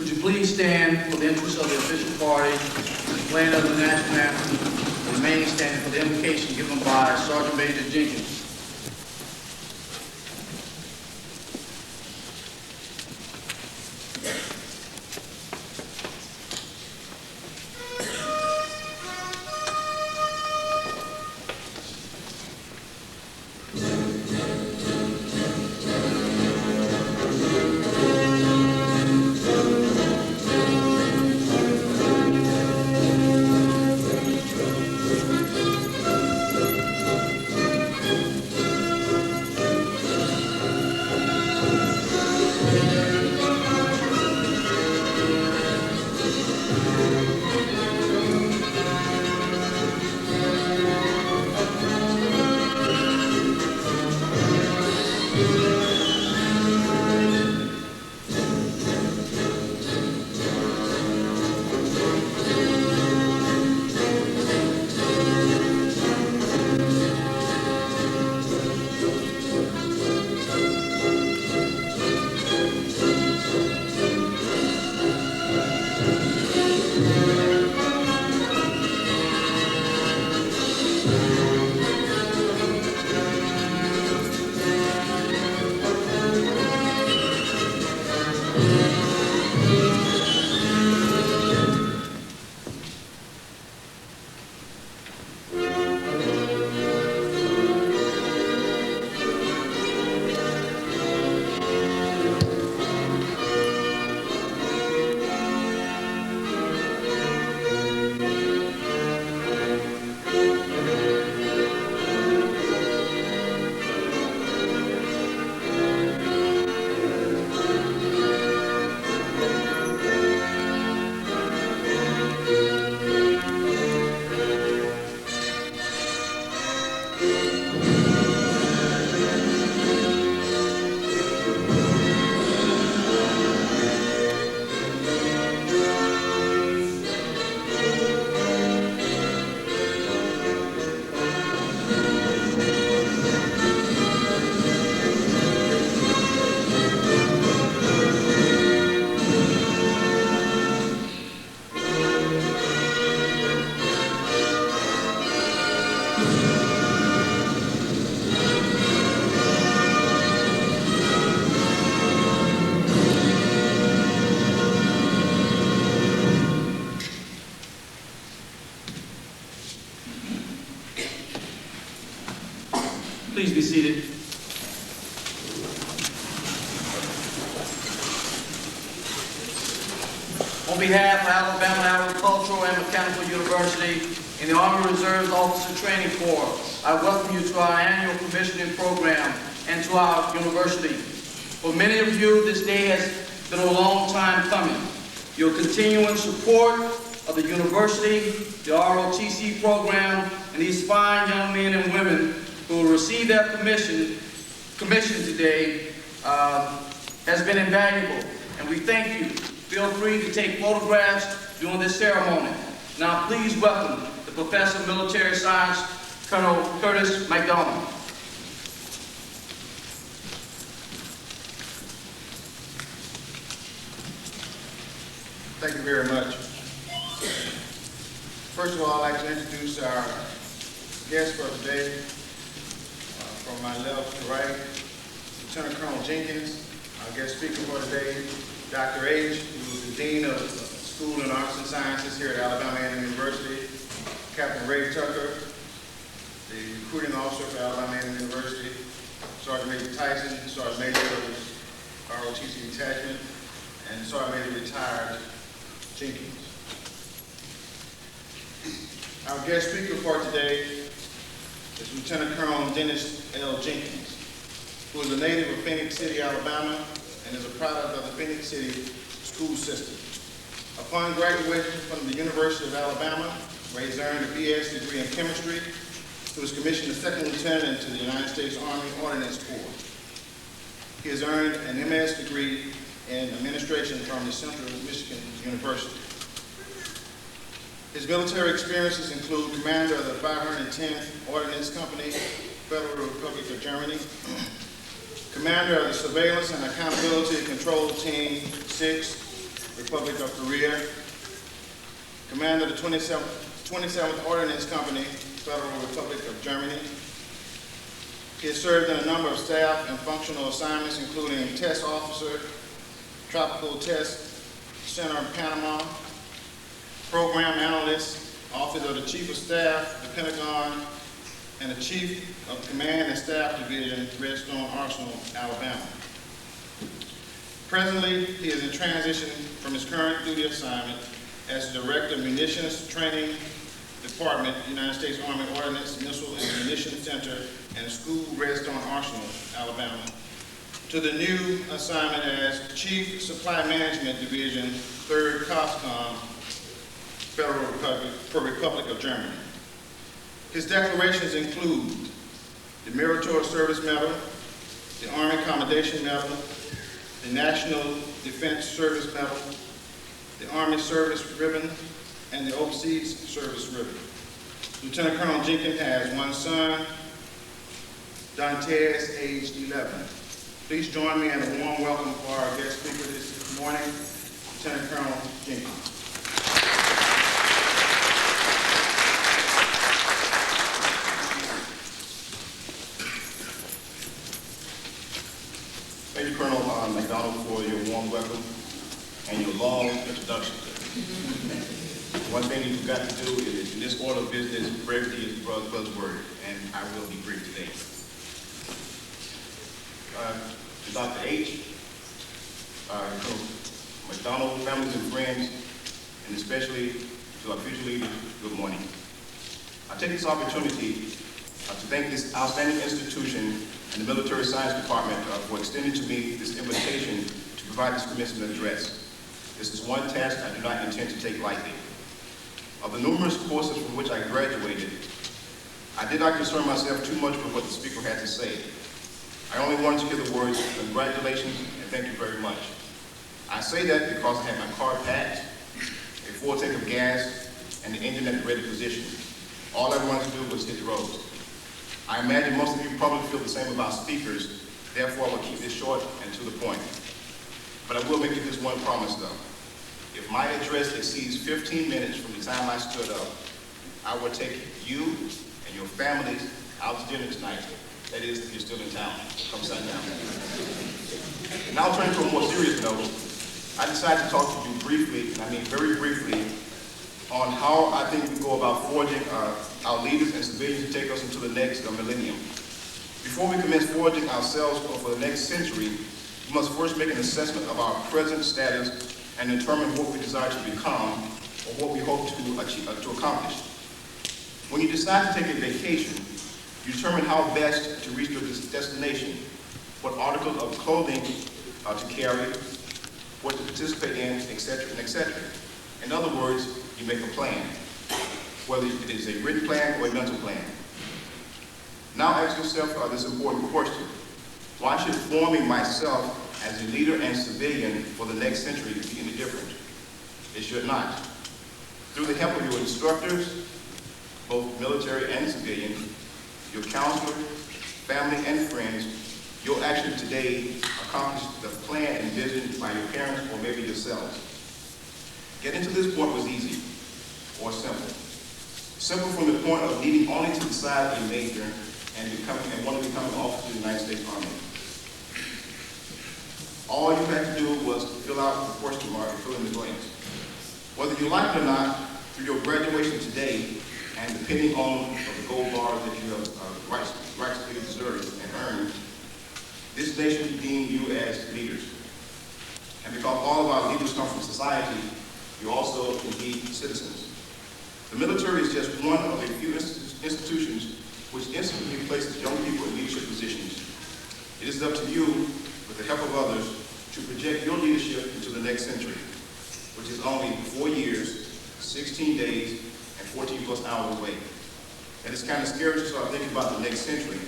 Would you please stand for the entrance of the official party, the playing of the national anthem, remaining standing for the invocation given by Sergeant Major Jenkins. seated. On behalf of Alabama Agricultural and Mechanical University and the Army Reserve Officer Training Corps, I welcome you to our annual commissioning program and to our university. For many of you, this day has been a long time coming. Your continuing support of the university, the ROTC program, and these fine young men and women who will receive their commission today has been invaluable, and we thank you. Feel free to take photographs during this ceremony. Now please welcome the Professor of Military Science, Colonel Curtis McDonald. Thank you very much. First of all, I'd like to introduce our guest for today. From my left to right, Lieutenant Colonel Jenkins, our guest speaker for today, Dr. H., who is the Dean of School and Arts and Sciences here at Alabama A&M University, Captain Ray Tucker, the recruiting officer for Alabama A&M University, Sergeant Major Tyson, Sergeant Major of the ROTC detachment, and Sergeant Major retired Jenkins. Our guest speaker for today is Lieutenant Colonel Dennis L. Jenkins, who is a native of Phoenix City, Alabama, and is a product of the Phoenix City school system. Upon graduation from the University of Alabama, where he's earned a BS degree in chemistry, he was commissioned a second lieutenant into the United States Army Ordnance Corps. He has earned an MS degree in administration from the Central Michigan University. His military experiences include commander of the 510th Ordnance Company, Federal Republic of Germany, commander of the Surveillance and Accountability Control Team 6, Republic of Korea, commander of the 27th Ordnance Company, Federal Republic of Germany. He has served in a number of staff and functional assignments, including test officer, Tropical Test Center in Panama, program analyst, office of the Chief of Staff, the Pentagon, and the Chief of Command and Staff Division, Redstone Arsenal, Alabama. Presently, he is in transition from his current duty assignment as Director of Munitions Training Department, United States Army Ordnance Missile and Munitions Center, and School Redstone Arsenal, Alabama, to the new assignment as Chief Supply Management Division, 3rd COSCOM, Federal Republic of Germany. His declarations include the Meritorious Service Medal, the Army Commendation Medal, the National Defense Service Medal, the Army Service Ribbon, and the Overseas Service Ribbon. Lieutenant Colonel Jenkins has one son, Dantes, aged 11. Please join me in a warm welcome for our guest speaker this morning, Lieutenant Colonel Jenkins. Thank you, Colonel McDonald, for your warm welcome and your long introduction. One thing you forgot to do is, in this order of business, brevity is the buzzword, and I will be brief today. To Dr. H., Colonel McDonald, families and friends, and especially to our future leaders, good morning. I take this opportunity to thank this outstanding institution and the Military Science Department for extending to me this invitation to provide this commencement address. This is one task I do not intend to take lightly. Of the numerous courses from which I graduated, I did not concern myself too much with what the speaker had to say. I only wanted to hear the words, congratulations and thank you very much. I say that because I had my car packed, a full tank of gas, and the engine at the ready position. All I wanted to do was hit the road. I imagine most of you probably feel the same about speakers, therefore I will keep this short and to the point. But I will make you this one promise though. If my address exceeds 15 minutes from the time I stood up, I will take you and your families out to dinner tonight. That is, if you're still in town. Come sit down. Now turning to a more serious note, I decided to talk to you briefly, and I mean very briefly, on how I think we go about forging our leaders and civilians to take us into the next millennium. Before we commence forging ourselves for the next century, we must first make an assessment of our present status and determine what we desire to become or what we hope to achieve, to accomplish. When you decide to take a vacation, you determine how best to reach your destination, what articles of clothing to carry, what to participate in, etc., and etc. In other words, you make a plan, whether it is a written plan or a mental plan. Now ask yourself this important question. Why should forming myself as a leader and civilian for the next century be any different? It should not. Through the help of your instructors, both military and civilian, your counselor, family, and friends, you'll actually today accomplish the plan envisioned by your parents or maybe yourselves. Getting to this point was easy or simple. Simple from the point of needing only to decide a major and want to become an officer of the United States Army. All you had to do was fill out the question mark and fill in the blanks. Whether you like it or not, through your graduation today, and depending on the gold bars that you have rightfully deserved and earned, this nation deemed you as leaders. And because all of our leaders come from society, you're also indeed citizens. The military is just one of a few institutions which instantly places young people in leadership positions. It is up to you, with the help of others, to project your leadership into the next century, which is only 4 years, 16 days, and 14 plus hours away. And it's kind of scary to start thinking about the next century,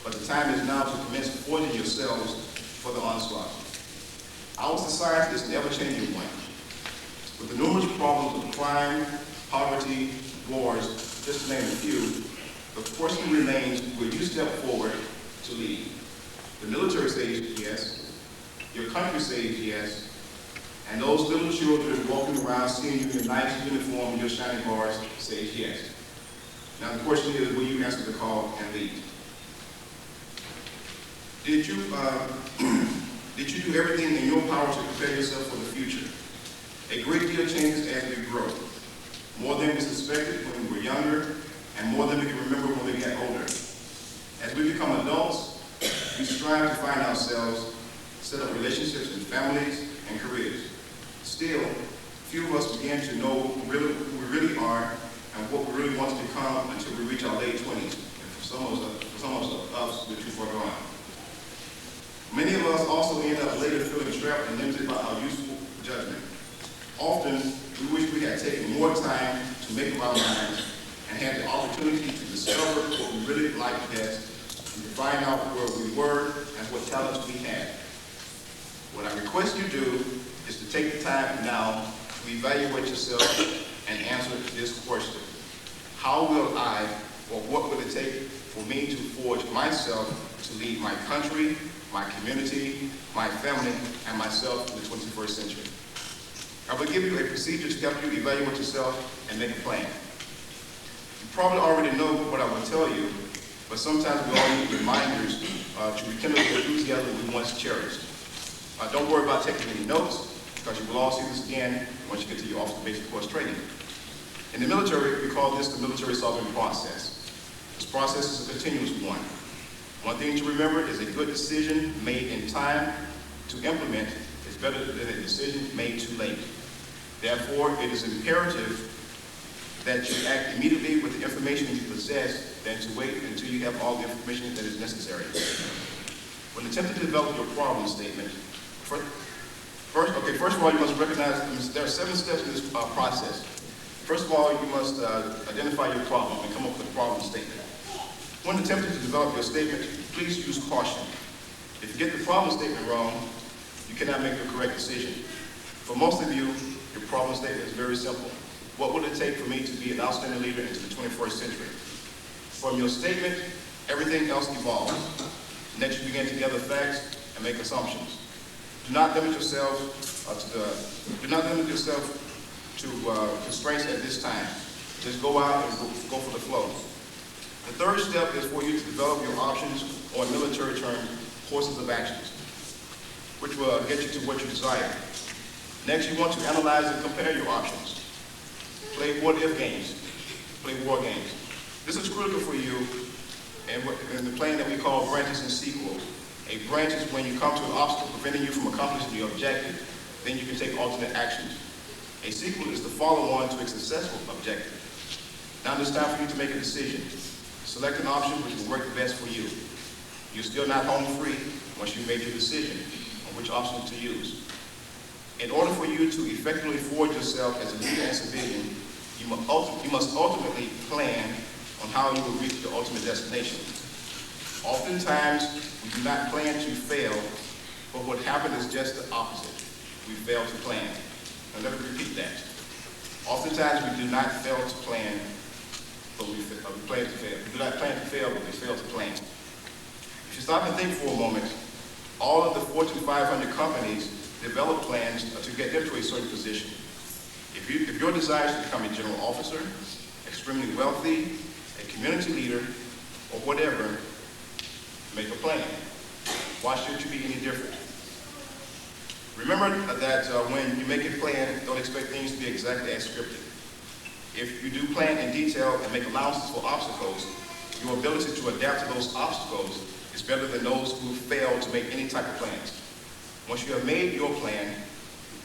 but the time is now to commence forging yourselves for the onslaught. Our society is an ever-changing one. With the numerous problems of crime, poverty, wars, just to name a few, the question remains, will you step forward to lead? The military says yes, your country says yes, and those little children walking around seeing you in your nice uniform and your shining bars says yes. Now the question is, will you answer the call and lead? Did you do everything in your power to prepare yourself for the future? A great deal changes as we grow. More than we suspected when we were younger, and more than we can remember when we get older. As we become adults, we strive to find ourselves, set up relationships and families and careers. Still, few of us begin to know who we really are and what we really want to become until we reach our late 20s. And for some of us, we're too far gone. Many of us also end up later feeling trapped and limited by our youthful judgment. Often, we wish we had taken more time to make up our minds and had the opportunity to discover what we really liked best and to find out where we were and what talents we had. What I request you do is to take the time now to evaluate yourself and answer this question. How will I, or what will it take for me to forge myself to lead my country, my community, my family, and myself in the 21st century? I will give you a procedure to help you evaluate yourself and make a plan. You probably already know what I will tell you, but sometimes we all need reminders to rekindle the enthusiasm we once cherished. Don't worry about taking any notes, because you will all see this again once you get to your officer basic course training. In the military, we call this the military solving process. This process is a continuous one. One thing to remember is a good decision made in time to implement is better than a decision made too late. Therefore, it is imperative that you act immediately with the information you possess than to wait until you have all the information that is necessary. When attempting to develop your problem statement, first of all, you must recognize there are 7 steps in this process. First of all, you must identify your problem and come up with a problem statement. When attempting to develop your statement, please use caution. If you get the problem statement wrong, you cannot make a correct decision. For most of you, your problem statement is very simple. What will it take for me to be an outstanding leader into the 21st century? From your statement, everything else evolves. Next, you begin to gather facts and make assumptions. Do not limit yourself to constraints at this time. Just go out and go for the flow. The third step is for you to develop your options, or in military terms, courses of actions, which will get you to what you desire. Next, you want to analyze and compare your options. Play what-if games. Play war games. This is critical for you and the plan that we call branches and sequels. A branch is when you come to an obstacle preventing you from accomplishing your objective, then you can take alternate actions. A sequel is the follow-on to a successful objective. Now it's time for you to make a decision. Select an option which will work the best for you. You're still not home free once you've made your decision on which option to use. In order for you to effectively forge yourself as a leader and civilian, you must ultimately plan on how you will reach your ultimate destination. Oftentimes, we do not plan to fail, but what happened is just the opposite. We fail to plan. Now let me repeat that. Oftentimes, we do not fail to plan, but we plan to fail. We do not plan to fail, but we fail to plan. If you stop and think for a moment, all of the Fortune 500 companies develop plans to get them to a certain position. If your desire is to become a general officer, extremely wealthy, a community leader, or whatever, make a plan. Why should you be any different? Remember that when you make a plan, don't expect things to be exactly as scripted. If you do plan in detail and make allowances for obstacles, your ability to adapt to those obstacles is better than those who fail to make any type of plans. Once you have made your plan,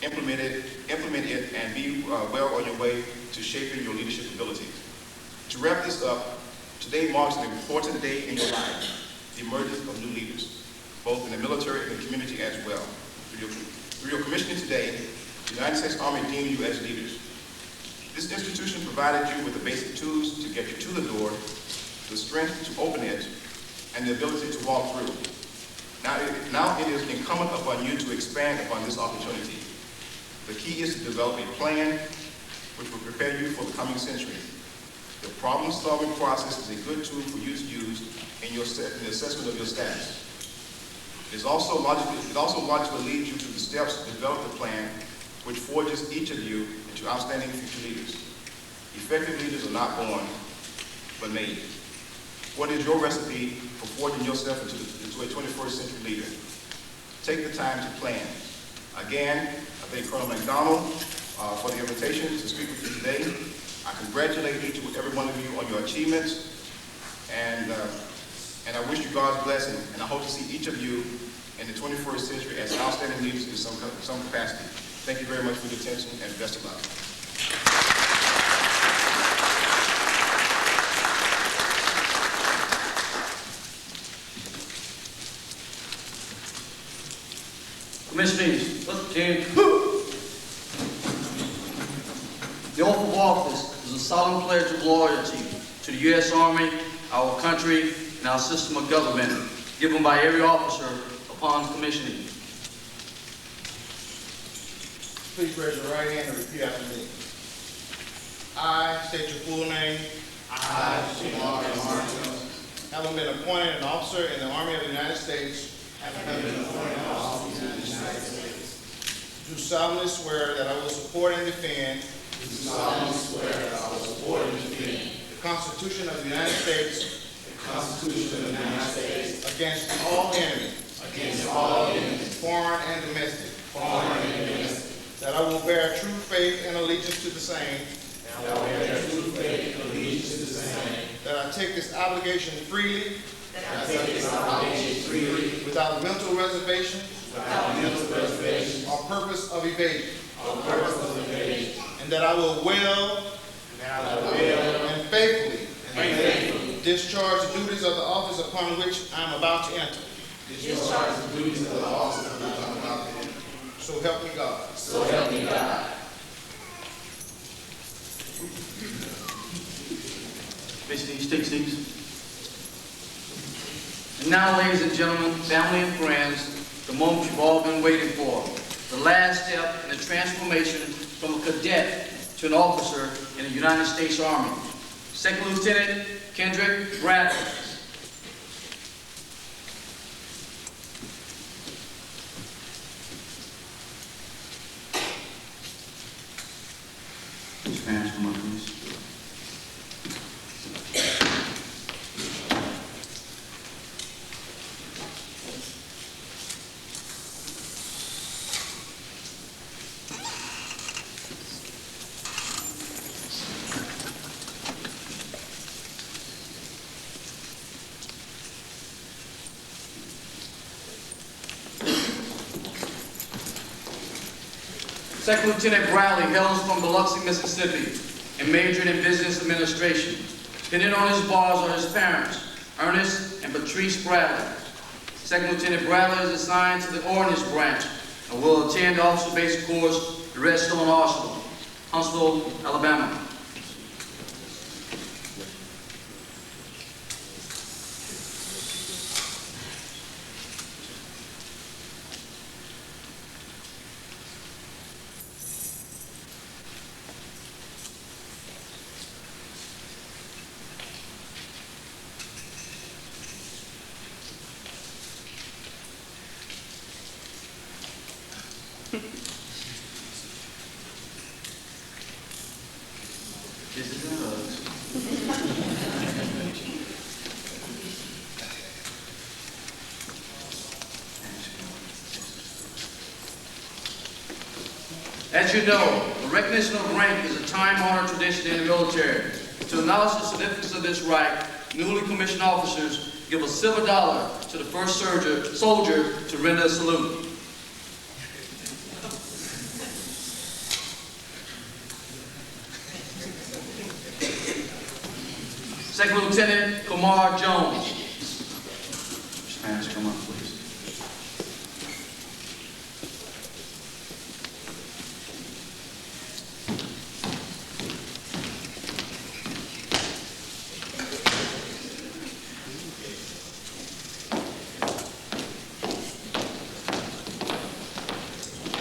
implement it, and be well on your way to shaping your leadership abilities. To wrap this up, today marks an important day in your life, the emergence of new leaders, both in the military and the community as well. Through your commissioning today, the United States Army deemed you as leaders. This institution provided you with the basic tools to get you to the door, the strength to open it, and the ability to walk through. Now it is incumbent upon you to expand upon this opportunity. The key is to develop a plan which will prepare you for the coming century. The problem-solving process is a good tool for you to use in the assessment of your status. It also logically leads you to the steps to develop the plan which forges each of you into outstanding future leaders. Effective leaders are not born, but made. What is your recipe for forging yourself into a 21st century leader? Take the time to plan. Again, I thank Colonel McDonald for the invitation to speak with you today. I congratulate each and every one of you on your achievements, and I wish you God's blessing, and I hope to see each of you in the 21st century as outstanding leaders in some capacity. Thank you very much for your attention, and best of luck. Commissioners, let's begin. The oath of office is a solemn pledge of loyalty to the U.S. Army, our country, and our system of government, given by every officer upon commissioning. Please raise your right hand and repeat after me. I state your full name. I, Shamar Martin, Having been appointed an officer in the Army of the United States, do solemnly swear that I will support and defend the Constitution of the United States against all enemies, foreign and domestic, that I will bear true faith and allegiance to the same, that I take this obligation freely, without mental reservation, or purpose of evasion, and that I will well and faithfully discharge the duties of the office upon which I am about to enter. So help me God. Please take seats. And now, ladies and gentlemen, family and friends, the moment you've all been waiting for. The last step in the transformation from a cadet to an officer in the United States Army. Second Lieutenant Kendrick Bradley. Please hands come up, please. Second Lieutenant Bradley hails from Biloxi, Mississippi, and majored in business administration. Dependent on his bars are his parents, Ernest and Patrice Bradley. Second Lieutenant Bradley is assigned to the Ordnance Branch and will attend the Officer Basic Course at Redstone Arsenal, Huntsville, Alabama. As you know, the recognition of rank is a time-honored tradition in the military. To acknowledge the significance of this right, newly commissioned officers give a silver dollar to the first soldier to render a salute. Second Lieutenant Kamar Jones. Spanish, come up, please.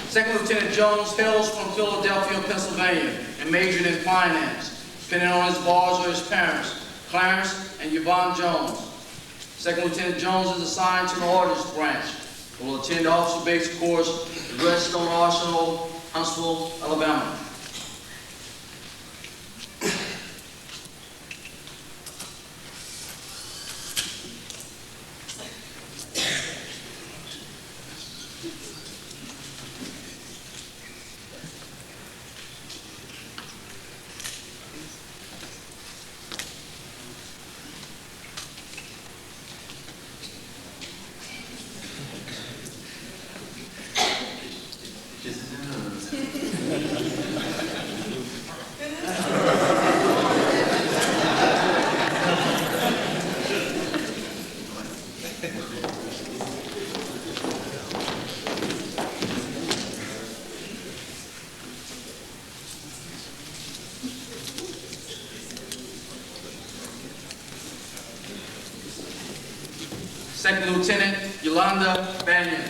Second Lieutenant Jones hails from Philadelphia, Pennsylvania, and majored in finance. Depending on his bars or his parents, Clarence and Yvonne Jones. Second Lieutenant Jones is assigned to the Ordnance Branch and will attend the Officer Basic Course at Redstone Arsenal, Huntsville, Alabama. Second Lieutenant Yolanda Banyan.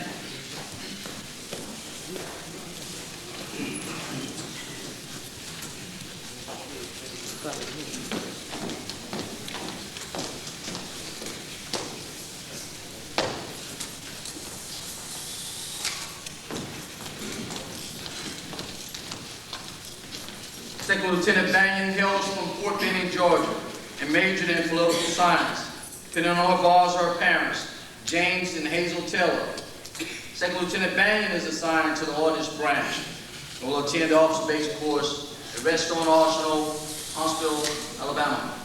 Second Lieutenant Banyan hails from Fort Benning, Georgia, and majored in political science. Depending on her bars or her parents, James and Hazel Taylor. Second Lieutenant Banyan is assigned to the Ordnance Branch and will attend the Officer Basic Course at Redstone Arsenal, Huntsville, Alabama.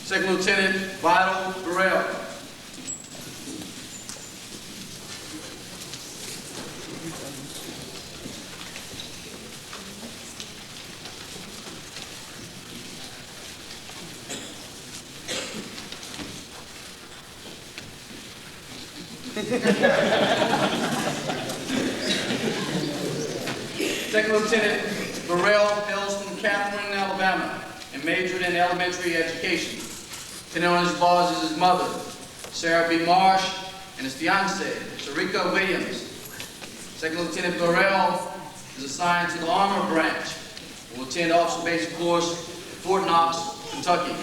Second Lieutenant Vital Burrell. Second Lieutenant Burrell hails from Catherine, Alabama, and majored in elementary education. Depending on his bars is his mother, Sarah B. Marsh, and his fiancée, Sharika Williams. Second Lieutenant Burrell is assigned to the Armor Branch and will attend Officer Basic Course at Fort Knox, Kentucky.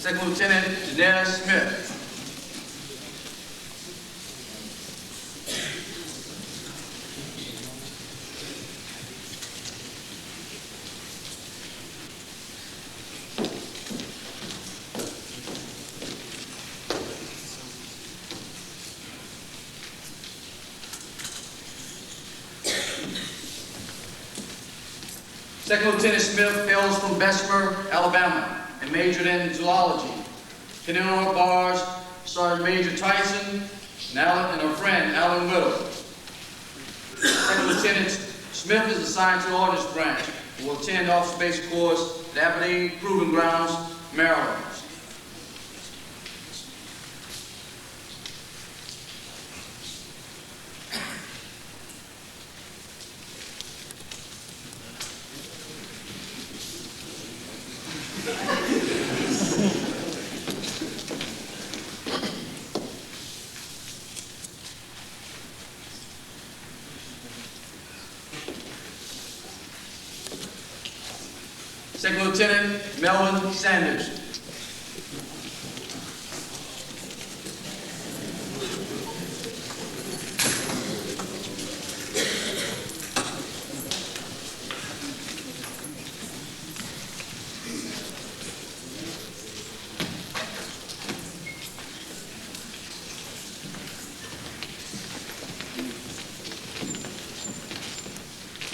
Second Lieutenant Janetta Smith. Second Lieutenant Smith hails from Bessemer, Alabama, and majored in zoology. Lieutenant on her bars, Sergeant Major Tyson and her friend, Alan Whittle. Second Lieutenant Smith is assigned to the Ordnance Branch and will attend Officer Basic Course at Aberdeen Proving Grounds, Maryland. Second Lieutenant Melvin Sanders.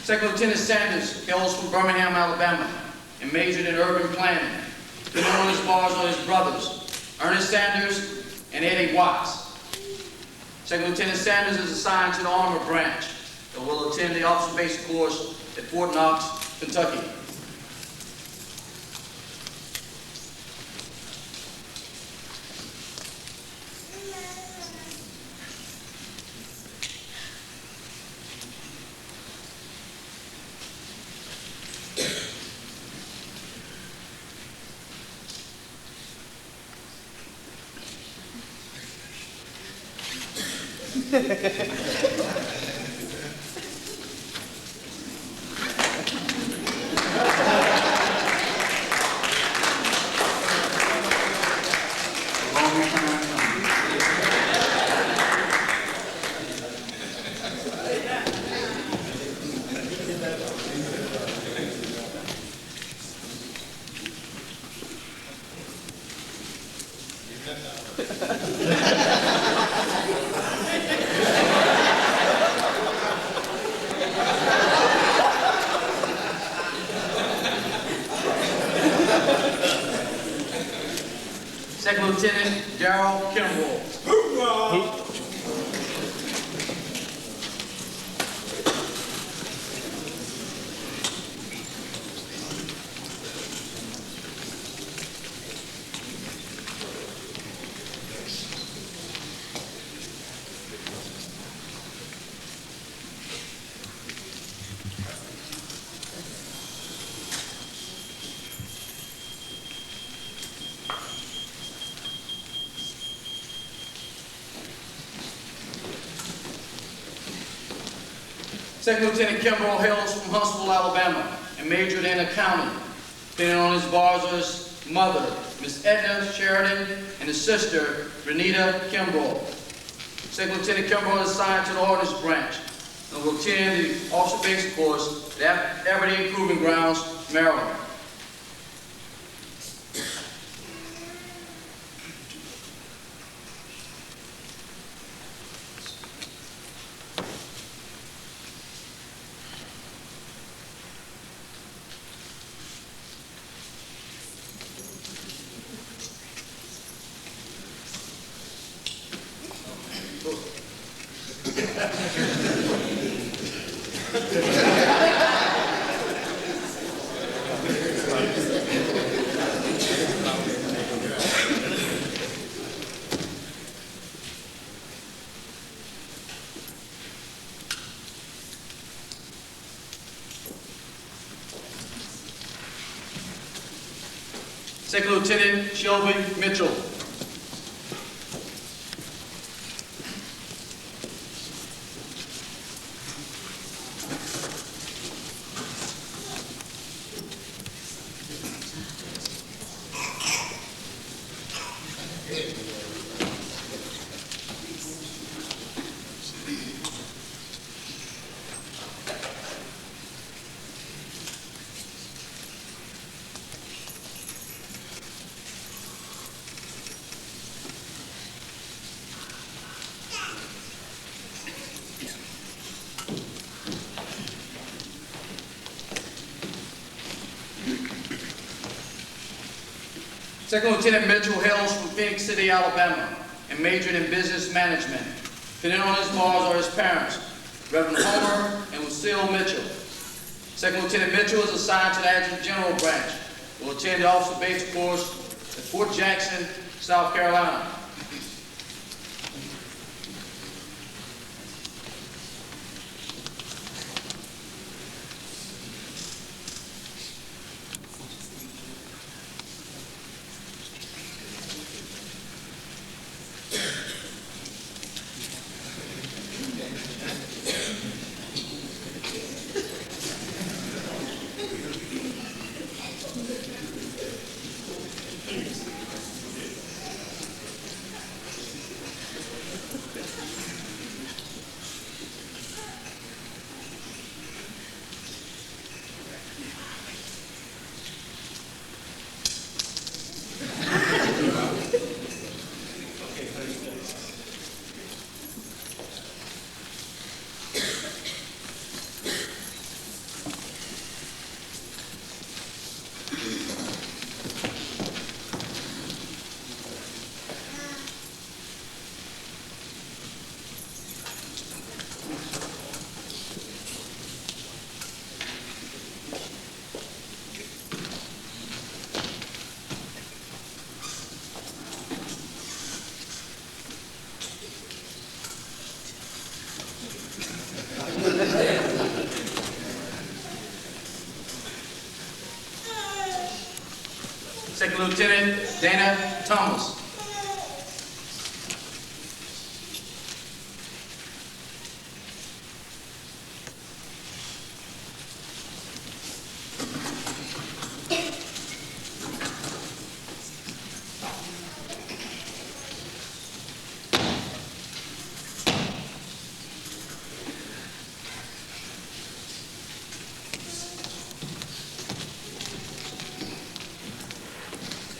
Second Lieutenant Sanders hails from Birmingham, Alabama, and majored in urban planning. Been on his bars are his brothers, Ernest Sanders and Eddie Watts. Second Lieutenant Sanders is assigned to the Armor Branch and will attend the Officer Basic Course at Fort Knox, Kentucky. Second Lieutenant Darrell Kimball. Second Lieutenant Kimball hails from Huntsville, Alabama, and majored in accounting. Been on his bars are his mother, Miss Edna Sheridan, and his sister, Renita Kimball. Second Lieutenant Kimball is assigned to the Ordnance Branch and will attend the Officer Basic Course at Aberdeen Proving Grounds, Maryland. Second Lieutenant Shelby Mitchell. Second Lieutenant Mitchell hails from Phoenix City, Alabama, and majored in business management. Pinning on his bars are his parents, Reverend Homer and Lucille Mitchell. Second Lieutenant Mitchell is assigned to the Adjutant General Branch. Will attend the Officer Basic Course at Fort Jackson, South Carolina. Second Lieutenant Dana Thomas.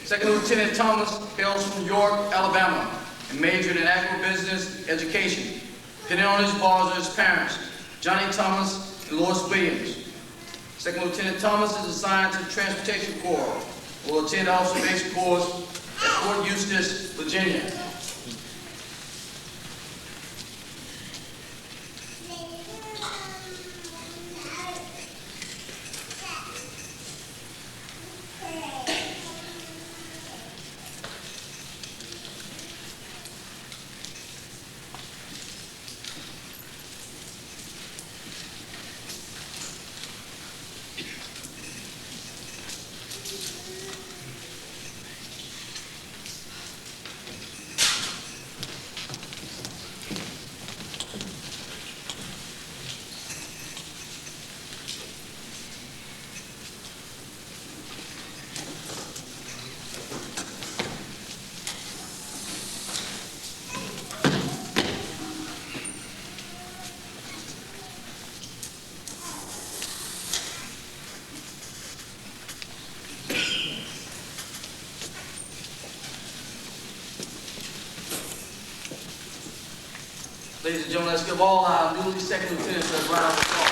Second Lieutenant Thomas hails from York, Alabama, and majored in agribusiness education. Pinning on his bars are his parents, Johnny Thomas and Lois Williams. Second Lieutenant Thomas is assigned to the Transportation Corps. Will attend Officer Basic Course at Fort Eustis, Virginia. Ladies and gentlemen, let's give all our newly second lieutenants a round of applause.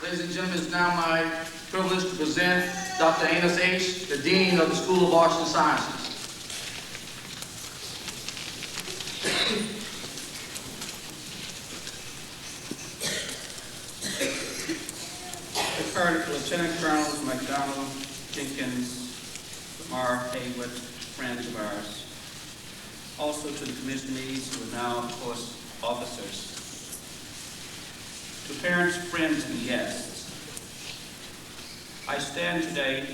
Ladies and gentlemen, it's now my privilege to present Dr. Amos H., the Dean of the School of Arts and Sciences. Lieutenant Colonels McDonald, Jenkins, Lamar, Haywood, friends of ours. Also to the commissionees who are now, of course, officers. To parents, friends, and guests, I stand today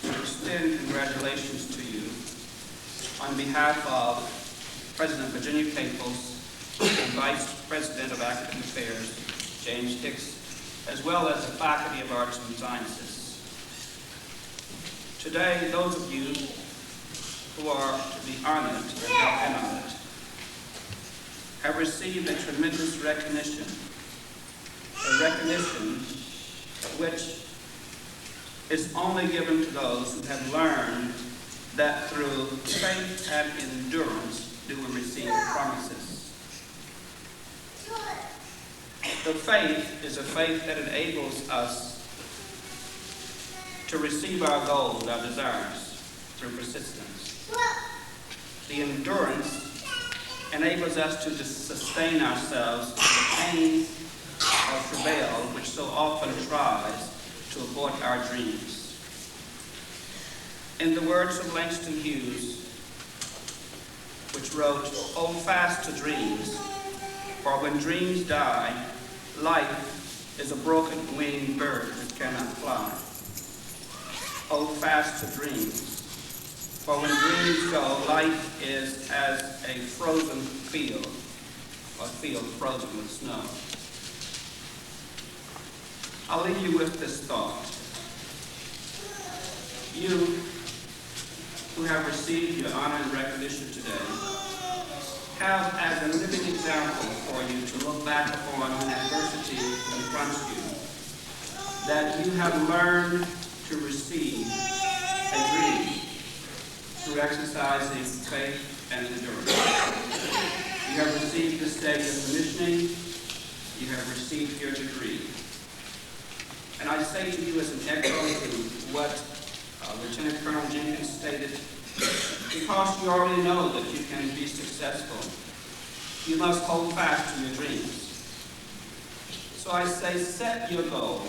to extend congratulations to you on behalf of President Virginia Caples and Vice President of Academic Affairs, James Hicks, as well as the Faculty of Arts and Sciences. Today, those of you who are to be honored and have been honored have received a tremendous recognition, a recognition which is only given to those who have learned that through faith and endurance do we receive promises. The faith is a faith that enables us to receive our goals, our desires, through persistence. The endurance enables us to sustain ourselves from the pain of travail which so often tries to abort our dreams. In the words of Langston Hughes, which wrote, "Hold fast to dreams, for when dreams die, life is a broken winged bird that cannot fly." Hold fast to dreams, for when dreams go, life is as a frozen field, a field frozen with snow. I'll leave you with this thought. You who have received your honor and recognition today have as a living example for you to look back upon when adversity confronts you, that you have learned to receive a dream through exercising faith and endurance. You have received this day your commissioning. You have received your degree. And I say to you as an echo to what Lieutenant Colonel Jenkins stated, because you already know that you can be successful, you must hold fast to your dreams. So I say, set your goal,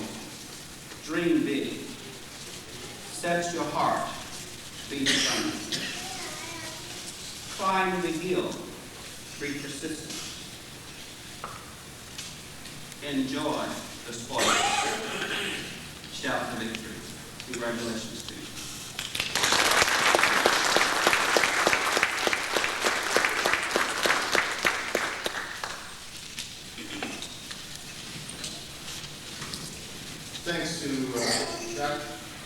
dream big, set your heart, be determined. Climb the hill, be persistent. Enjoy the spoil. Shout the victory. Congratulations to you. Thanks to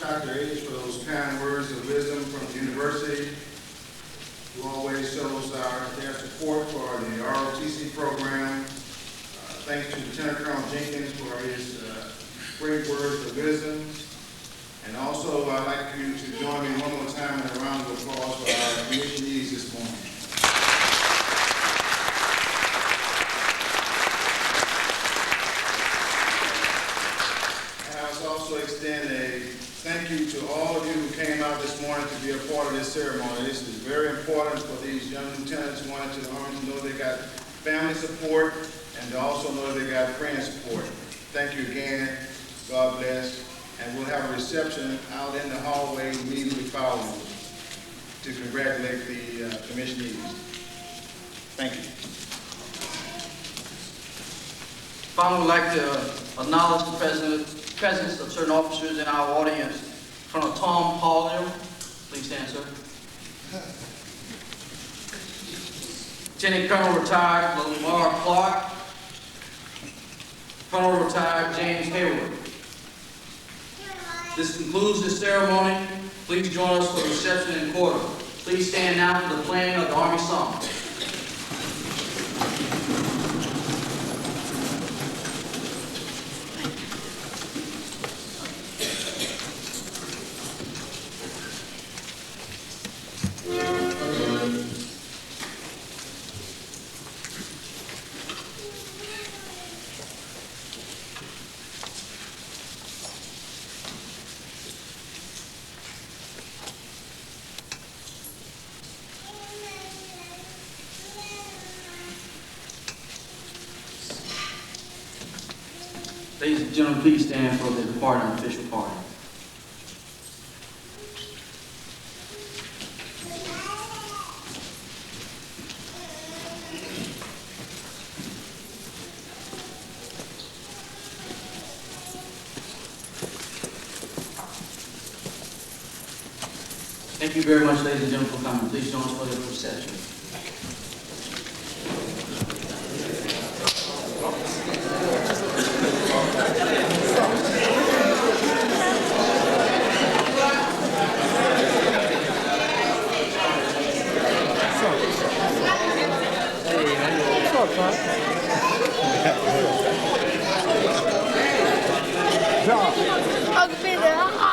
Dr. H for those kind words of wisdom from the university, who always shows their support for the ROTC program. Thanks to Lieutenant Colonel Jenkins for his great words of wisdom. And also, I'd like you to join me one more time in a round of applause for our commissionees this morning. Also extend a thank you to all of you who came out this morning to be a part of this ceremony. This is very important for these young lieutenants who wanted to the Army to know they got family support and to also know they got friend support. Thank you again. God bless. And we'll have a reception out in the hallway immediately following to congratulate the commissionees. Thank you. Finally, we'd like to acknowledge the presence of certain officers in our audience. Colonel Tom Paulier, please stand, sir. Lieutenant Colonel retired Lamar Clark. Colonel retired James Hayward. This concludes this ceremony. Please join us for the reception and quarter. Please stand now for the playing of the Army song. Ladies and gentlemen, please stand for the departing official party. Thank you very much, ladies and gentlemen, for coming. Please join us for the reception. Ook binnen.